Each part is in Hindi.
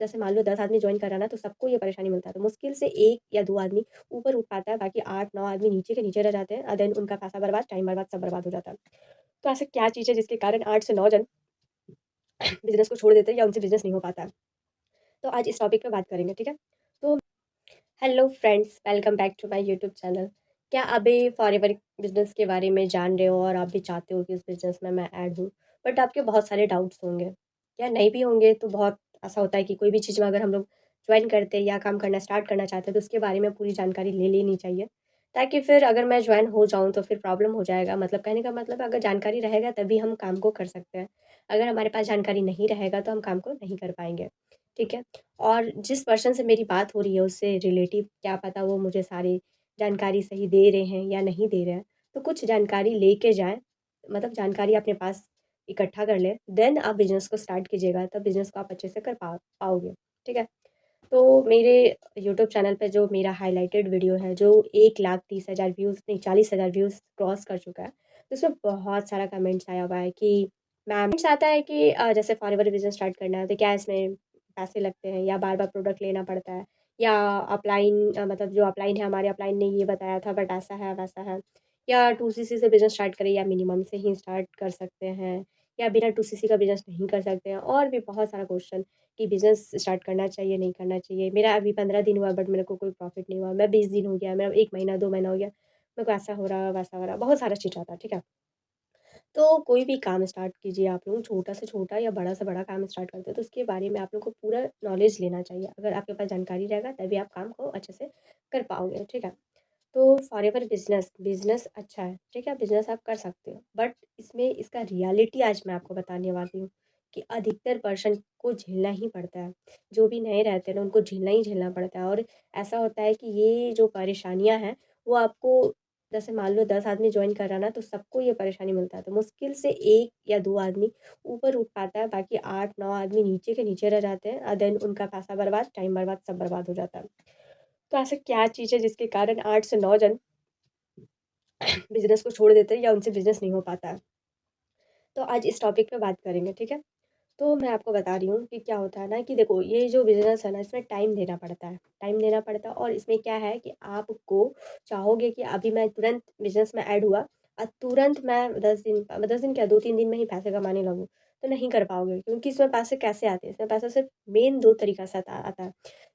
जैसे मान लो 10 आदमी जॉइन कर रहा है ना, तो सबको ये परेशानी मिलता है। तो मुश्किल से 1 या 2 आदमी ऊपर उठ पाता है, बाकी 8-9 आदमी नीचे के नीचे रह जाते हैं देन उनका पैसा बर्बाद, टाइम बर्बाद, सब बर्बाद हो जाता है। तो ऐसा क्या चीज़ है जिसके कारण 8 से 9 जन बिज़नेस को छोड़ देते हैं या उनसे बिज़नेस नहीं हो पाता है? तो आज इस टॉपिक पे बात करेंगे, ठीक है? तो hello friends, welcome back to my YouTube channel. क्या अभी फॉरएवर बिज़नेस के बारे में जान रहे हो और आप भी चाहते हो कि उस बिज़नेस में मैं ऐड हूँ? बट आपके बहुत सारे डाउट्स होंगे, या नहीं भी होंगे तो बहुत ऐसा होता है कि कोई भी चीज़ में अगर हम लोग जॉइन करते हैं या काम करना स्टार्ट करना चाहते हैं, तो उसके बारे में पूरी जानकारी ले लेनी चाहिए। ताकि फिर अगर मैं जॉइन हो जाऊँ तो फिर प्रॉब्लम हो जाएगा, मतलब कहने का मतलब अगर जानकारी रहेगा तभी हम काम को कर सकते हैं। अगर हमारे पास जानकारी नहीं रहेगा तो हम काम को नहीं कर पाएँगे, ठीक है? और जिस पर्सन से मेरी बात हो रही है उससे रिलेटिव क्या पता वो मुझे सारी जानकारी सही दे रहे हैं या नहीं दे रहे हैं। तो कुछ जानकारी लेके जाएँ, मतलब जानकारी अपने पास इकट्ठा कर लें, देन आप बिज़नेस को स्टार्ट कीजिएगा, तब बिज़नेस को आप अच्छे से कर पाओगे, ठीक है? तो मेरे यूट्यूब चैनल पे जो मेरा हाइलाइटेड वीडियो है, जो 1,30,000 व्यूज़ नहीं 40,000 व्यूज़ क्रॉस कर चुका है, तो उसमें बहुत सारा कमेंट्स आया हुआ है कि कमेंट्स आता है कि जैसे फॉरएवर बिज़नेस स्टार्ट करना है, तो क्या इसमें पैसे लगते हैं या बार-बार प्रोडक्ट लेना पड़ता है, या अपलाइन मतलब जो अपलाइन है, हमारे अपलाइन ने ये बताया था बट ऐसा है, वैसा है, या 2सीसी से बिज़नेस स्टार्ट करें या मिनिमम से ही स्टार्ट कर सकते हैं, या बिना 2सीसी का बिज़नेस नहीं कर सकते हैं, और भी बहुत सारा क्वेश्चन कि बिज़नेस स्टार्ट करना चाहिए, नहीं करना चाहिए। मेरा अभी 15 दिन हुआ बट मेरे को कोई प्रॉफ़िट नहीं हुआ। मैं 20 दिन हो गया, मेरा 1 महीना, 2 महीना हो गया। मेरे को ऐसा हो रहा, वैसा हो रहा, बहुत सारा चीज़ आता है, ठीक है? तो कोई भी काम स्टार्ट कीजिए आप लोग, छोटा से छोटा या बड़ा से बड़ा काम स्टार्ट करते हो, तो उसके बारे में आप लोग को पूरा नॉलेज लेना चाहिए। अगर आपके पास जानकारी रहेगा तभी आप काम को अच्छे से कर पाओगे, ठीक है? तो फॉरएवर बिज़नेस, बिज़नेस अच्छा है, ठीक है? बिज़नेस आप कर सकते हो, बट इसमें इसका रियलिटी आज मैं आपको बताने वाली हूँ कि अधिकतर पर्सन को झेलना ही पड़ता है। जो भी नए रहते हैं ना, उनको झेलना ही झेलना पड़ता है, और ऐसा होता है कि ये जो परेशानियाँ हैं, वो आपको, जैसे मान लो 10 आदमी जॉइन कर रहा है ना, तो सबको ये परेशानी मिलता है। तो मुश्किल से 1 या 2 आदमी ऊपर उठ पाता है, बाकी 8-9 आदमी नीचे के नीचे रह जाते हैं देन उनका पैसा बर्बाद, टाइम बर्बाद, सब बर्बाद हो जाता है। तो ऐसा क्या चीज़ है जिसके कारण 8 से 9 जन बिज़नेस को छोड़ देते हैं या उनसे बिज़नेस नहीं हो पाता है। तो आज इस टॉपिक पे बात करेंगे, ठीक है? तो मैं आपको बता रही हूँ कि क्या होता है ना कि देखो, ये जो बिज़नेस है ना, इसमें टाइम देना पड़ता है। टाइम देना पड़ता है, और इसमें क्या है कि आपको चाहोगे कि अभी मैं तुरंत बिज़नेस में ऐड हुआ और तुरंत मैं 10 दिन क्या 2-3 दिन में ही पैसे कमाने लगूँ, तो नहीं कर पाओगे, क्योंकि इसमें पैसे कैसे आते हैं? इसमें पैसा सिर्फ़ मेन 2 तरीक़ा से आता है।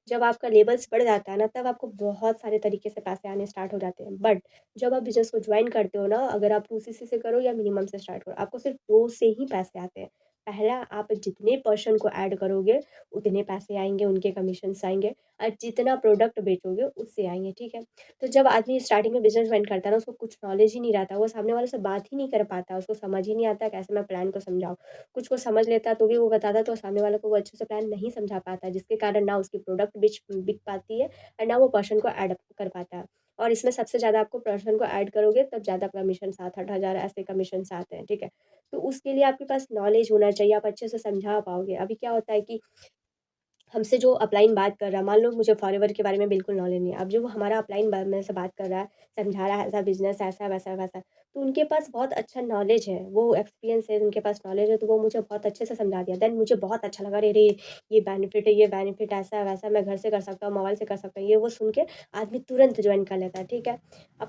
जब आपका लेवल्स बढ़ जाता है ना, तब आपको बहुत सारे तरीके से पैसे आने स्टार्ट हो जाते हैं। बट जब आप बिज़नेस को जॉइन करते हो ना, अगर आप 2सीसी से करो या मिनिमम से स्टार्ट करो, आपको सिर्फ़ 2 से ही पैसे आते हैं। पहला, आप जितने पर्सन को ऐड करोगे, उतने पैसे आएँगे, उनके कमीशन्स आएँगे, और जितना प्रोडक्ट बेचोगे उससे आएँगे, ठीक है? तो जब आदमी स्टार्टिंग में बिज़नेस जॉइन करता है ना, उसको कुछ नॉलेज ही नहीं रहता, वो सामने वाले से बात ही नहीं कर पाता, उसको समझ ही नहीं आता कैसे मैं प्लान को समझाऊँ। कुछ को समझ लेता तो भी वो बताता, तो सामने वाले को वो अच्छे से प्लान नहीं समझा पाता, जिसके कारण ना उसकी प्रोडक्ट बिक पाती है और ना वो पर्सन को ऐड कर पाता है। और इसमें सबसे ज़्यादा आपको पर्सन को ऐड करोगे तब ज़्यादा कमीशन 7-8 हज़ार ऐसे कमीशन्स आते हैं, ठीक है? तो उसके लिए आपके पास नॉलेज होना चाहिए, आप अच्छे से समझा पाओगे। अभी क्या होता है कि हमसे जो अपलाइन बात कर रहा है, मान लो मुझे फॉरएवर के बारे में बिल्कुल नॉलेज नहीं है। अब जो हमारा अपलाइन मेरे से बात कर रहा है, समझा रहा है ऐसा बिज़नेस ऐसा, वैसा, वैसा, तो उनके पास बहुत अच्छा नॉलेज है, वो एक्सपीरियंस है, उनके पास नॉलेज है, तो वो मुझे बहुत अच्छे से समझा दिया। देन मुझे बहुत अच्छा लगा, अरे रे! ये बेनिफिट है, ये बेनिफिट ऐसा है, वैसा, मैं घर से कर सकता हूँ, मोबाइल से कर सकता हूँ। ये वो सुन के आदमी तुरंत जॉइन कर लेता है, ठीक है?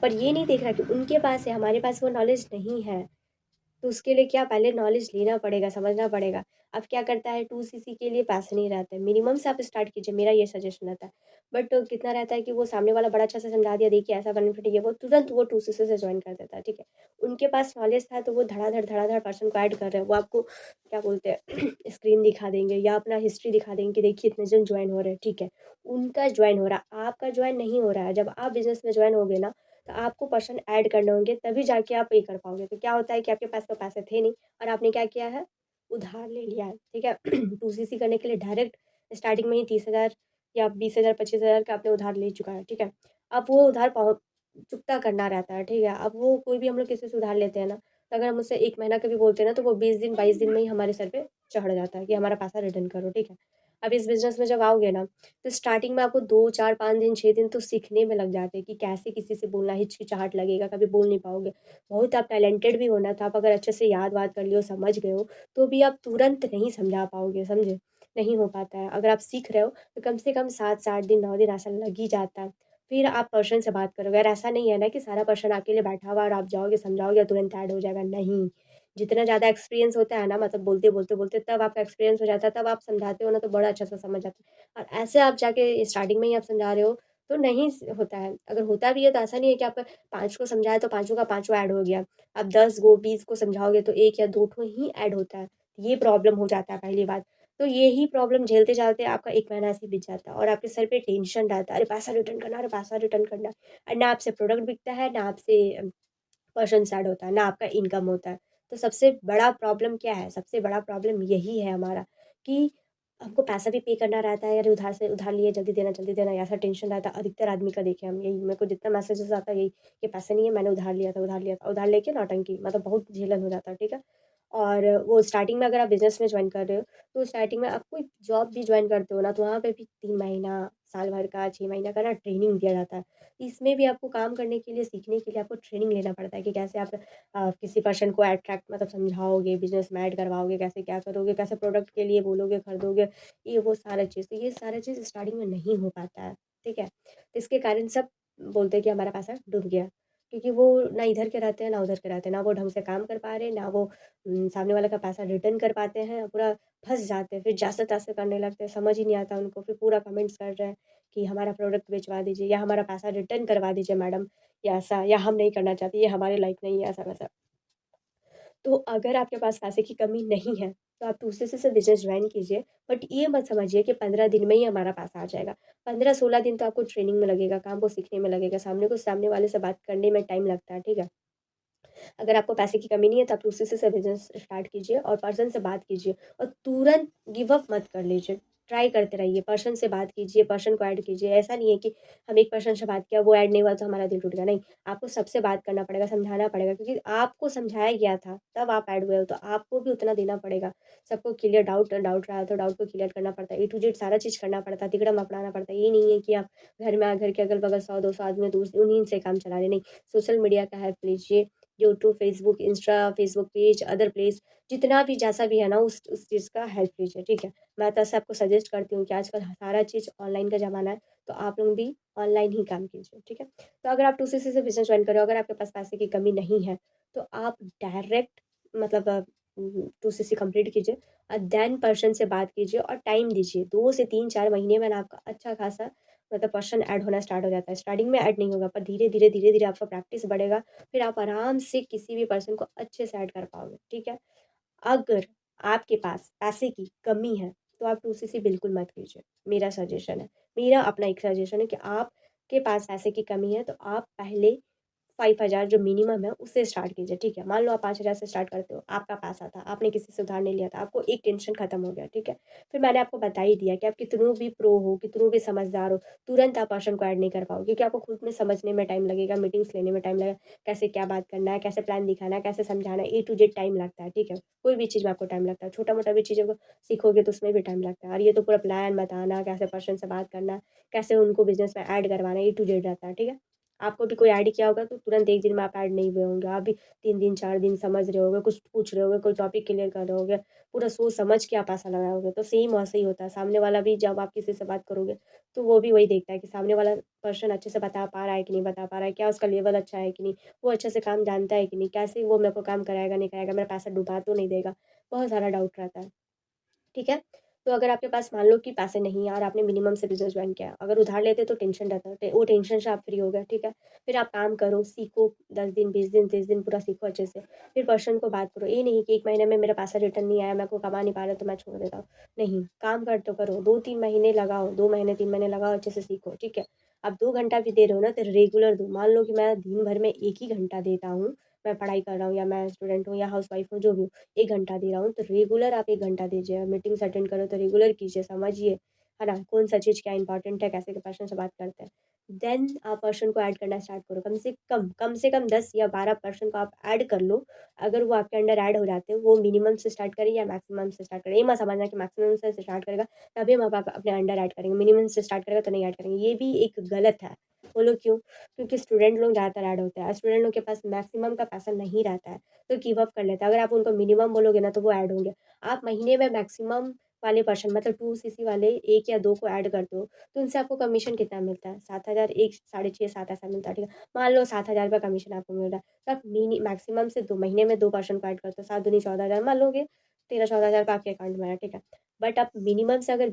पर ये नहीं देख रहा कि उनके पास है, हमारे पास वो नॉलेज नहीं है। तो उसके लिए क्या, पहले नॉलेज लेना पड़ेगा, समझना पड़ेगा। अब क्या करता है, 2सीसी के लिए पैसे नहीं रहते, मिनिमम से आप स्टार्ट कीजिए, मेरा ये सजेशन रहता है। बट कितना रहता है कि वो सामने वाला बड़ा अच्छा से समझा दिया, देखिए ऐसा बेनिफिट है, ये वो, तुरंत वो 2सीसी से जॉइन कर देता है, ठीक है। उनके पास नॉलेज था तो वो धड़ाधड़ पर्सन को ऐड कर रहे हैं, वो आपको क्या बोलते हैं स्क्रीन दिखा देंगे या अपना हिस्ट्री दिखा देंगे कि देखिए इतने जन जॉइन हो रहे हैं, ठीक है। उनका जॉइन हो रहा है, आपका जॉइन नहीं हो रहा है। जब आप बिज़नेस में जॉइन होगे ना, तो आपको पर्सन ऐड करने होंगे, तभी जाके आप पे कर पाओगे। तो क्या होता है कि आपके पास तो पैसे थे नहीं और आपने क्या किया है, उधार ले लिया है, ठीक है? 2सीसी करने के लिए डायरेक्ट स्टार्टिंग में ही 30,000 या 20,000 25,000 का आपने उधार ले चुका है, ठीक है? अब वो उधार चुकता करना रहता है, ठीक है? अब वो कोई भी हम लोग किसी से उधार लेते हैं ना, तो अगर हम उससे 1 महीना का भी बोलते हैं ना, तो वो 20 दिन 22 दिन में ही हमारे सर पे चढ़ जाता है कि हमारा पैसा रिटर्न करो, ठीक है? अब इस बिज़नेस में जब आओगे ना, तो स्टार्टिंग में आपको 2, 4, 5 दिन, 6 दिन तो सीखने में लग जाते हैं कि कैसे किसी से बोलना, हिचकिचाहट लगेगा, कभी बोल नहीं पाओगे। बहुत आप टैलेंटेड भी हो ना, तो आप अगर अच्छे से याद-वाद कर लिए हो, समझ गए हो, तो भी आप तुरंत नहीं समझा पाओगे, समझे? नहीं हो पाता है। अगर आप सीख रहे हो तो कम से कम 7 से 8 दिन, 9 दिन ऐसा लग ही जाता है। फिर आप पर्सन से बात करोगे और ऐसा नहीं है ना कि सारा पर्सन आपके लिए बैठा हुआ है और आप जाओगे, समझाओगे और तुरंत ऐड हो जाएगा, नहीं। जितना ज़्यादा एक्सपीरियंस होता है ना, मतलब बोलते, बोलते, बोलते तब आपका एक्सपीरियंस हो जाता है, तब आप समझाते हो ना तो बड़ा अच्छा से समझ आता है। और ऐसे आप जाके स्टार्टिंग में ही आप समझा रहे हो तो नहीं होता है। अगर होता भी है तो ऐसा नहीं है कि आप 5 को समझाए तो पाँचों का पाँचों ऐड हो गया। आप 10 गो 20 को समझाओगे तो 1 या 2 ठो ही ऐड होता है। ये प्रॉब्लम हो जाता है पहली बात। तो यही प्रॉब्लम झेलते-झेलते आपका 1 महीना ऐसे ही बीत जाता है और आपके सर पे टेंशन रहता है, अरे पैसा रिटर्न करना है, अरे पैसा रिटर्न करना है। और ना आपसे प्रोडक्ट बिकता है, ना आपसे पर्सन ऐड होता है, ना आपका इनकम होता है। तो सबसे बड़ा प्रॉब्लम क्या है? सबसे बड़ा प्रॉब्लम यही है हमारा कि हमको पैसा भी पे करना रहता है, अरे उधार से उधार लिए जल्दी देना ऐसा टेंशन रहता है। अधिकतर आदमी का देखे हम यही, मेरे को जितना मैसेजेस आता है यही, कि पैसे नहीं है, मैंने उधार लिया था, उधार लेके नौटंकी, मतलब बहुत झेलन हो जाता है, ठीक है? और वो स्टार्टिंग में अगर आप बिज़नेस में जॉइन कर रहे हो, तो स्टार्टिंग में आप कोई जॉब भी जॉइन करते हो ना, तो वहाँ पे भी 3 महीना, साल भर का, 6 महीना का ना ट्रेनिंग दिया जाता है। इसमें भी आपको काम करने के लिए, सीखने के लिए आपको ट्रेनिंग लेना पड़ता है कि कैसे आप किसी पर्सन को अट्रैक्ट मतलब समझाओगे, बिज़नेस में ऐड करवाओगे, कैसे क्या करोगे, कैसे प्रोडक्ट के लिए बोलोगे, खरीदोगे, ये वो सारा चीज़। तो ये सारा चीज़ स्टार्टिंग में नहीं हो पाता है, ठीक है? तो इसके कारण सब बोलते हैं कि हमारा पैसा डूब गया, क्योंकि वो ना इधर के रहते हैं, ना उधर के रहते हैं, ना वो ढंग से काम कर पा रहे हैं, ना वो सामने वाले का पैसा रिटर्न कर पाते हैं, पूरा फँस जाते हैं, फिर जासे-तासे करने लगते हैं, समझ ही नहीं आता उनको, फिर पूरा कमेंट्स कर रहे हैं कि हमारा प्रोडक्ट भिजवा दीजिए या हमारा पैसा रिटर्न करवा दीजिए मैडम, या ऐसा, या हम नहीं करना चाहते, ये हमारे लायक नहीं है, ऐसा-वैसा। तो अगर आपके पास पैसे की कमी नहीं है, तो आप दूसरे से बिज़नेस जॉइन कीजिए, बट ये मत समझिए कि 15 दिन में ही हमारा पैसा आ जाएगा। 15-16 दिन तो आपको ट्रेनिंग में लगेगा, काम को सीखने में लगेगा, सामने वाले से बात करने में टाइम लगता है, ठीक है? अगर आपको पैसे की कमी नहीं है तो आप दूसरे से बिज़नेस स्टार्ट कीजिए और पर्सन से बात कीजिए और तुरंत गिव अप मत कर लीजिए। ट्राई करते रहिए, पर्सन से बात कीजिए, पर्सन को ऐड कीजिए। ऐसा नहीं है कि हम एक पर्सन से बात किया, वो ऐड नहीं हुआ तो हमारा दिल टूट गया, नहीं। आपको सबसे बात करना पड़ेगा, समझाना पड़ेगा, क्योंकि आपको समझाया गया था, तब आप ऐड हुए हो, तो आपको भी उतना देना पड़ेगा। सबको क्लियर डाउट डाउट रहा है तो डाउट को क्लियर करना पड़ता है। ए टू जेड सारा चीज़ करना पड़ता है, तिकड़म अपनाना पड़ता है। ये नहीं है कि आप घर के अगल-बगल 100-200 आदमी दूस उन्हीं से काम चला रहे, नहीं। सोशल मीडिया का हेल्प लीजिए, YouTube, Facebook, Insta, Facebook page, other place, जितना भी जैसा भी है ना उस चीज़ का हेल्प लीजिए, ठीक है? मैं तो ऐसे आपको सजेस्ट करती हूँ कि आजकल सारा चीज़ ऑनलाइन का ज़माना है, तो आप लोग भी ऑनलाइन ही काम कीजिए, ठीक है? तो अगर आप 2सीसी से बिज़नेस जॉइन कर रहे हो, अगर आपके पास पैसे की कमी नहीं है, तो आप डायरेक्ट मतलब 2सीसी कंप्लीट कीजिए और देन पर्सन से बात कीजिए और टाइम दीजिए। 2 से 3-4 महीने में ना आपका अच्छा खासा मतलब पर्सन ऐड होना स्टार्ट हो जाता है। स्टार्टिंग में ऐड नहीं होगा, पर धीरे-धीरे आपका प्रैक्टिस बढ़ेगा, फिर आप आराम से किसी भी पर्सन को अच्छे से ऐड कर पाओगे, ठीक है? अगर आपके पास पैसे की कमी है, तो आप 2सीसी बिल्कुल मत कीजिए, मेरा सजेशन है। मेरा अपना एक सजेशन है कि आपके पास पैसे की कमी है, तो आप पहले 5000 जो मिनिमम है, उससे स्टार्ट कीजिए, ठीक है? मान लो आप 5000 से स्टार्ट करते हो, आपका पैसा था, आपने किसी से उधार नहीं लिया था, आपको एक टेंशन खत्म हो गया, ठीक है? फिर मैंने आपको बता ही दिया कि आप कितनों भी प्रो हो, कितनों भी समझदार हो, तुरंत आप पर्सन को ऐड नहीं कर पाओगे, क्योंकि आपको खुद में समझने में टाइम लगेगा, मीटिंग्स लेने में टाइम लगेगा, कैसे क्या बात करना है, कैसे प्लान दिखाना है, कैसे समझाना है, ए टू जेड टाइम लगता है, ठीक है? कोई भी चीज़ में आपको टाइम लगता है, छोटा-मोटा भी चीज़ों को सीखोगे तो उसमें भी टाइम लगता है और ये तो पूरा प्लान बताना, कैसे पर्सन से बात करना, कैसे उनको बिज़नेस में ऐड करवाना, ए टू जेड रहता है, ठीक है? आपको भी कोई ऐड किया होगा तो तुरंत 1 दिन में आप ऐड नहीं हुए होंगे, आप भी 3 दिन, 4 दिन समझ रहे होगे, कुछ पूछ रहे होगे, कोई टॉपिक क्लियर कर रहे होगे, पूरा सोच समझ के आप पैसा लगाए होगे, तो सेम वैसे ही होता है। सामने वाला भी जब आप किसी से बात करोगे, तो वो भी वही देखता है कि सामने वाला पर्सन अच्छे से बता पा रहा है कि नहीं बता पा रहा है, क्या उसका लेवल अच्छा है कि नहीं, वो अच्छे से काम जानता है कि नहीं, कैसे वो मेरे को काम कराएगा, नहीं कराएगा, मेरा पैसा डुबा तो नहीं देगा, बहुत सारा डाउट रहता है। ठीक है? तो अगर आपके पास मान लो कि पैसे नहीं है और आपने मिनिमम से बिज़नेस जॉइन किया, अगर उधार लेते तो टेंशन रहता है, वो टेंशन से आप फ्री हो गए, ठीक है? फिर आप काम करो, सीखो, 10 दिन, 20 दिन, 30 दिन पूरा सीखो अच्छे से। फिर पर्सन को बात करो, ये नहीं कि 1 महीने में मेरा पैसा रिटर्न नहीं आया, मैं को कमा नहीं पा रहा तो मैं छोड़ देता हूँ। नहीं, काम कर तो करो, 2-3 महीने लगाओ, 2 महीने, 3 महीने लगाओ, अच्छे से सीखो, ठीक है? आप 2 घंटा भी दे रहे हो ना, तो रेगुलर दो। मान लो कि मैं दिन भर में 1 ही घंटा देता हूँ, मैं पढ़ाई कर रहा हूँ या मैं स्टूडेंट हूँ या हाउसवाइफ़ हूँ, जो भी हूँ। 1 घंटा दे रहा हूँ, तो रेगुलर आप 1 घंटा दीजिए। मीटिंग्स अटेंड करो तो रेगुलर कीजिए, समझिए, है ना? कौन-सा चीज़ क्या इम्पोर्टेंट है, कैसे के पर्सन से बात करते हैं। देन आप पर्सन को ऐड करना स्टार्ट करो। कम से कम 10 या 12 पर्सन को आप ऐड कर लो। अगर वो आपके अंडर ऐड हो जाते हैं, वो मिनिमम से स्टार्ट करें या मैक्सिमम से स्टार्ट करें। ये मत समझना कि मैक्सिमम से स्टार्ट करेगा, तभी हम आप अपने अंडर ऐड करेंगे। मिनिमम से स्टार्ट करेगा तो नहीं ऐड करेंगे। ये भी एक गलत है। बोलो क्यों? क्योंकि स्टूडेंट लोग ज़्यादातर ऐड होते हैं। स्टूडेंट लोग के पास मैक्सिमम का पैसा नहीं रहता है। तो गिव अप कर लेते हैं। अगर आप उनको मिनिमम बोलोगे ना तो वो ऐड होंगे। आप महीने में मैक्सिमम वाले पर्सन मतलब 2 सीसी वाले 1 या 2 को ऐड करते हो, तो उनसे आपको कमीशन कितना मिलता है? 7,000 1 साढ़े 6 7 ऐसा मिलता है, ठीक है? मान लो 7,000 रुपए कमीशन आपको मिल रहा है, तो आप मैक्सिमम से 2 महीने में 2 पर्सन को ऐड करते हो, 7 दूनी 14,000 मान लो कि 13-14,000 का आपके अकाउंट में आया, ठीक है? बट आप मिनिमम से अगर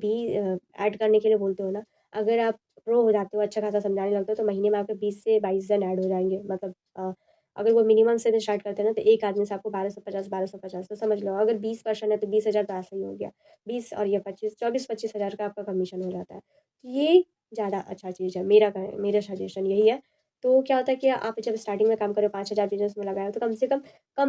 ऐड करने के लिए बोलते हो ना, अगर आप प्रो हो जाते हो, अच्छा खासा समझाने लगते हो, तो महीने में आपके 20 से 22 जन ऐड हो जाएँगे। मतलब अगर वो मिनिमम से भी स्टार्ट करते हैं ना, तो एक आदमी से आपको 1250 तो समझ लो अगर 20 पर्सन है, तो 20,000 तो ऐसे ही हो गया। 20 और ये 25 24-25 हज़ार का आपका कमीशन हो जाता है। ये ज़्यादा अच्छा चीज़ है, मेरा सजेशन यही है। तो क्या होता है कि आप जब स्टार्टिंग में काम कर रहे हो 5,000 बिज़नेस में लगाए हो, तो कम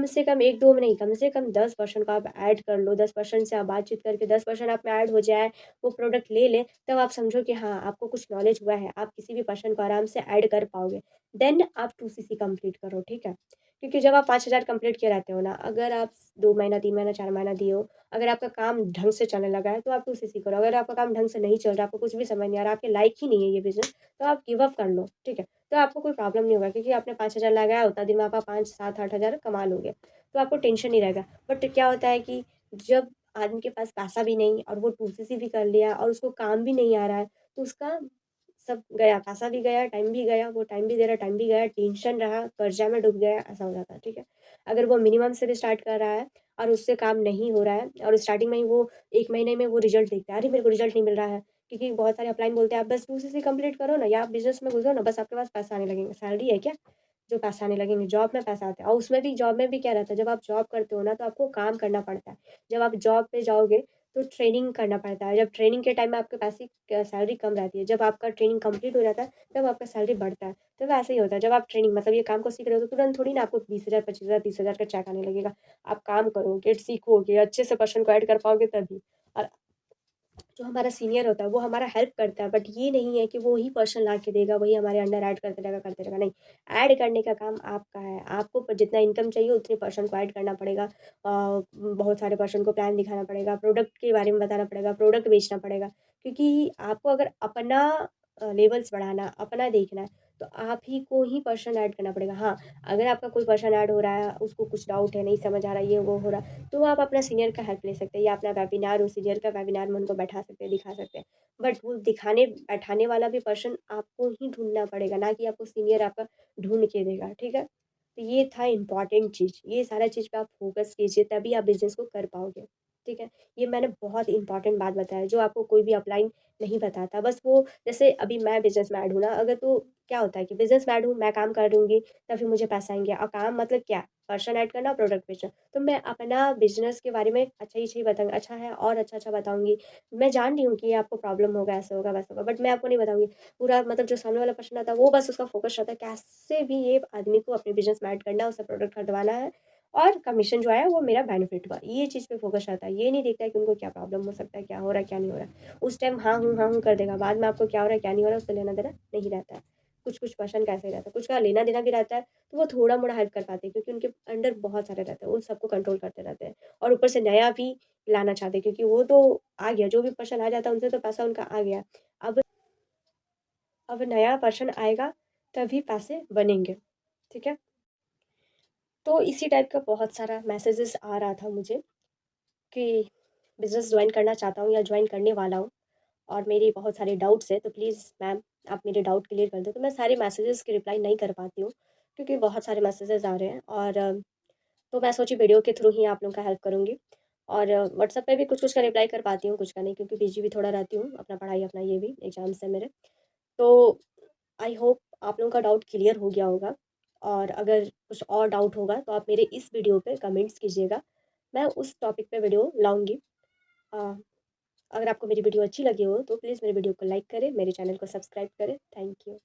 से कम 1-2 में नहीं, कम से कम 10 पर्सन को आप ऐड कर लो, 10 पर्सन से आप बातचीत करके 10 पर्सन आप में ऐड हो जाए, वो प्रोडक्ट ले लें, तब आप समझो कि हाँ, आपको कुछ नॉलेज हुआ है, आप किसी भी पर्सन को आराम से ऐड कर पाओगे। देन आप 2 सीसी कंप्लीट करो, ठीक है? क्योंकि जब आप 5,000 कंप्लीट किए रहते हो ना, अगर आप 2 महीना, 3 महीना, 4 महीना दिए हो, अगर आपका काम ढंग से चलने लगा है, तो आप 2 सीसी करो। अगर आपका काम ढंग से नहीं चल रहा, आपको कुछ भी समझ नहीं आ रहा, आपके लायक ही नहीं है ये बिज़नेस, तो आप गिव अप कर लो, ठीक है? तो आपको कोई प्रॉब्लम नहीं होगा क्योंकि आपने 5,000 लगाया, उतना दिन में आप 5, 7, 8,000 कमा लोगे, तो आपको टेंशन नहीं रहेगा। बट क्या होता है कि जब आदमी के पास पैसा भी नहीं और वो 2 सीसी भी कर लिया और उसको काम भी नहीं आ रहा है, तो उसका सब गया, पैसा भी गया, टाइम भी गया, वो टाइम भी दे रहा, टाइम भी गया, टेंशन रहा, कर्जा में डूब गया, ऐसा हो जाता है, ठीक है? अगर वो मिनिमम से भी स्टार्ट कर रहा है और उससे काम नहीं हो रहा है और स्टार्टिंग में ही वो 1 महीने में वो रिज़ल्ट देखता है, अरे! मेरे को रिज़ल्ट नहीं मिल रहा है, क्योंकि बहुत सारे अपलाइन बोलते हैं, आप बस 2 सीसी कंप्लीट करो ना या आप बिज़नेस में घुसो ना, बस आपके पास पैसा आने लगेंगे। सैलरी है क्या? जो पैसा आने लगेंगे, जॉब में पैसा आता है और उसमें भी जॉब में भी क्या रहता है, जब आप जॉब करते हो ना, तो आपको काम करना पड़ता है। जब आप जॉब पे जाओगे तो ट्रेनिंग करना पड़ता है। जब ट्रेनिंग के टाइम में आपके पैसे सैलरी कम रहती है। जब आपका ट्रेनिंग कंप्लीट हो जाता है, तब आपका सैलरी बढ़ता है। तो वैसे ही होता है, जब आप ट्रेनिंग मतलब ये काम को सीख रहे हो, तो तुरंत थोड़ी ना आपको 20,000, 25,000, 30,000 का चेक आने लगेगा। आप काम करोगे, सीखोगे, अच्छे से पर्सन को ऐड कर पाओगे तभी। और जो हमारा सीनियर होता है, वो हमारा हेल्प करता है, बट ये नहीं है कि वो ही पर्सन ला के देगा, वही हमारे अंडर ऐड करते रहेगा, नहीं। ऐड करने का काम आपका है। आपको जितना इनकम चाहिए, उतने पर्सन को ऐड करना पड़ेगा। बहुत सारे पर्सन को प्लान दिखाना पड़ेगा, प्रोडक्ट के बारे में बताना पड़ेगा, प्रोडक्ट बेचना पड़ेगा। क्योंकि आपको अगर अपना लेवल्स बढ़ाना, अपना देखना है, तो आप ही को ही पर्सन ऐड करना पड़ेगा। हाँ, अगर आपका कोई पर्सन ऐड हो रहा है, उसको कुछ डाउट है, नहीं समझ आ रहा है, ये वो हो रहा है, तो आप अपना सीनियर का हेल्प ले सकते हैं या अपना वेबिनार हो सीनियर का वेबिनार में उनको बैठा सकते हैं, दिखा सकते हैं। बट वो दिखाने बैठाने वाला भी पर्सन आपको ही ढूँढना पड़ेगा, ना कि आपको सीनियर आपका ढूँढ के देगा, ठीक है? तो ये था इम्पोर्टेंट चीज़, ये सारा चीज़ पे आप फ़ोकस कीजिए तभी आप बिज़नेस को कर पाओगे, ठीक है? ये मैंने बहुत इम्पोर्टेंट बात बताया जो आपको कोई भी अपलाइन नहीं बताता। बस वो जैसे अभी मैं बिज़नेस में ऐड हूँ ना, अगर तो क्या होता है कि बिज़नेस में ऐड हूँ, मैं काम कर लूँगी, तभी मुझे पैसा आएँगे और काम मतलब क्या? पर्सन ऐड करना, प्रोडक्ट बेचना। तो मैं अपना बिज़नेस के बारे में अच्छा ही बताऊँगी, अच्छा है और अच्छा-अच्छा बताऊँगी। मैं जान रही हूँ कि ये आपको प्रॉब्लम होगा, ऐसा होगा, वैसा होगा, बट मैं आपको नहीं बताऊँगी। पूरा मतलब जो सामने वाला पर्सन आता है, वो बस उसका फ़ोकस रहता है, कैसे भी ये आदमी को अपने बिज़नेस में ऐड करना है, उससे प्रोडक्ट खरीदवाना है और कमीशन जो आया वो मेरा बेनिफिट हुआ। ये चीज़ पे फ़ोकस रहता है। ये नहीं देखता है कि उनको क्या प्रॉब्लम हो सकता है, क्या हो रहा है, क्या नहीं हो रहा है। उस टाइम हाँ हूँ कर देगा, बाद में आपको क्या हो रहा है, क्या नहीं हो रहा है, उससे लेना-देना नहीं रहता है। कुछ-कुछ पर्सन का ऐसे ही रहता है, कुछ का लेना-देना भी रहता है, तो वो थोड़ा-मोड़ा हेल्प कर पाते हैं क्योंकि उनके अंडर बहुत सारे रहते हैं, उन सबको कंट्रोल करते रहते हैं और ऊपर से नया भी लाना चाहते हैं क्योंकि वो तो आ गया, जो भी पर्सन आ जाता है उनसे तो पैसा उनका आ गया। अब अब नया पर्सन आएगा तभी पैसे बनेंगे, ठीक है? तो इसी टाइप का बहुत सारा मैसेजेस आ रहा था मुझे कि बिज़नेस जॉइन करना चाहता हूँ या जॉइन करने वाला हूँ और मेरी बहुत सारे डाउट्स हैं, तो प्लीज़ मैम आप मेरे डाउट क्लियर कर दो। तो मैं सारे मैसेजेस की रिप्लाई नहीं कर पाती हूँ क्योंकि बहुत सारे मैसेजेस आ रहे हैं और तो मैं सोची वीडियो के थ्रू ही आप लोगों का हेल्प करूँगी और व्हाट्सएप पे भी कुछ-कुछ का रिप्लाई कर पाती हूँ, कुछ का नहीं क्योंकि बिज़ी भी थोड़ा रहती हूँ, अपना पढ़ाई, अपना ये भी एग्ज़ाम्स हैं मेरे। तो आई होप आप लोगों का डाउट क्लियर हो गया होगा और अगर कुछ और डाउट होगा तो आप मेरे इस वीडियो पे कमेंट्स कीजिएगा। मैं उस टॉपिक पे वीडियो लाऊँगी। अ, अगर आपको मेरी वीडियो अच्छी लगी हो तो प्लीज़ मेरे वीडियो को लाइक करें, मेरे चैनल को सब्सक्राइब करें। Thank you.